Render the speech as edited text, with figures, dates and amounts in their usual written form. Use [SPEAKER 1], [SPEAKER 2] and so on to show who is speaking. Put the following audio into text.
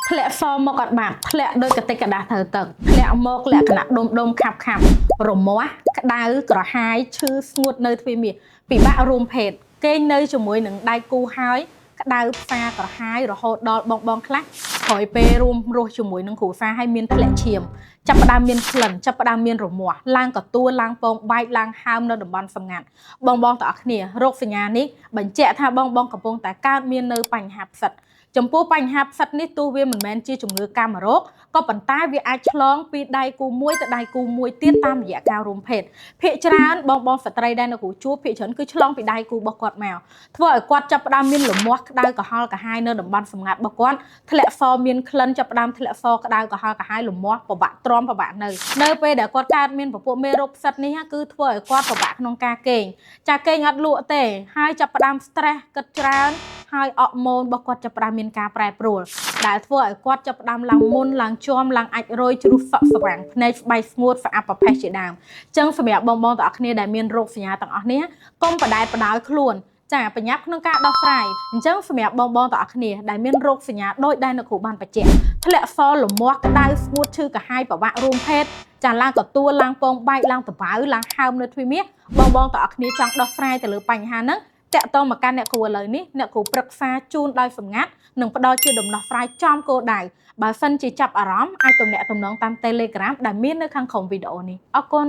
[SPEAKER 1] ធ្លាក់សមកអត់បាត់ធ្លាក់ដោយកតិកដាត្រូវទឹកធ្លាក់មកលក្ខណៈដុំខាប់រមាស់ក្តៅក្រហាយឈឺស្ងួតនៅទ្វេមាសពិបាករួមភេទគេងនៅជាមួយនឹងដៃគូហើយក្តៅផ្សាក្រហាយរហូតដល់បងខ្លះក្រោយពេលរួមរស់ជាមួយនឹងគ្រួសារហើយមានធ្លាក់ឈាមចាប់ផ្ដើមមានក្លិនចាប់ផ្ដើមមានរមាស់ឡើងកទួលឡើងពងបែកឡើងហើមនៅតំបន់សម្ងាត់បងទាំងអស់គ្នារោគសញ្ញានេះបញ្ជាក់ថាបងកំពុងតែកើតមាននៅបញ្ហាផ្សិតចំពោះបញ្ហាផ្សិតនេះទោះវាមិនមែនជាជំងឺកាមរោគក៏ប៉ុន្តែវាអាចឆ្លងពីដៃគូមួយទៅដៃគូមួយទៀតតាមរយៈការរួមភេទភាគច្រើនបងស្ត្រីដែលនៅគ្រូជួបភាគច្រើនគឺឆ្លងពីដៃគូរបស់គាត់មកធ្វើឲ្យគាត់ចាប់ផ្ដើមមានលមាស់ក្តៅក្រហល់ក្រហាយនៅតំបន់សម្ងាត់របស់គាត់ធ្លាក់សមានក្លិនចាប់ផ្ដើមធ្លាក់សក្តៅក្រហល់ក្រហាយលមាស់ពិបាកទ្រាំពិបាកនៅពេលដែលគាត់កើតមានពពួកមេរោគផ្សិតនេះគឺធ្វើឲ្យគាត់ពិបាកក្នុងការគេងចាគេងអត់លក់ទេហើយចាប់ផ្ដើម stress គិតច្រើនហើយអរម៉ូនរបស់គាត់ចាប់ផ្ដើមមានការប្រែប្រួលដែលធ្វើឲ្យគាត់ចាប់ផ្ដើមឡើងមុនឡើងជាំឡើងអាចរយជ្រុះសក់ស្វាំងភ្នែកស្បែកស្ងួតស្អាប់ប្រផេះជាដើមអញ្ចឹងសម្រាប់បងទាំងអស់គ្នាដែលមានរោគសញ្ញាទាំងអស់នេះកុំបដែតបដោយខ្លួនចាប្រញាប់ក្នុងការដោះស្រាយអញ្ចឹងសម្រាប់បងទាំងអស់គ្នាដែលមានរោគសញ្ញាដូចដែលនៅគ្រូបានបញ្ជាក់ធ្លាក់សលមាស់ក្តៅស្ងួតឈឺកាហាយពិបាករួមភេទចាឡើងកទួលឡើងពងបែកឡើងតបៅឡើងហើមនៅទ្វេមាសបងទាំងអស់គ្នាចង់ដោះស្រាយទៅលើបញ្ហាហ្នឹងតាក់ទងមកកាន់អ្នកគ្រូឥឡូវនេះអ្នកគ្រូប្រឹក្សាជូនដោយសម្ងាត់និងផ្ដល់ជាដំណោះស្រាយចំគោលដៅបើសិនជាចាប់អារម្មណ៍អាចទំនាក់ទំនងតាម Telegram ដែលមាននៅខាងក្រោមវីដេអូនេះអរគុណ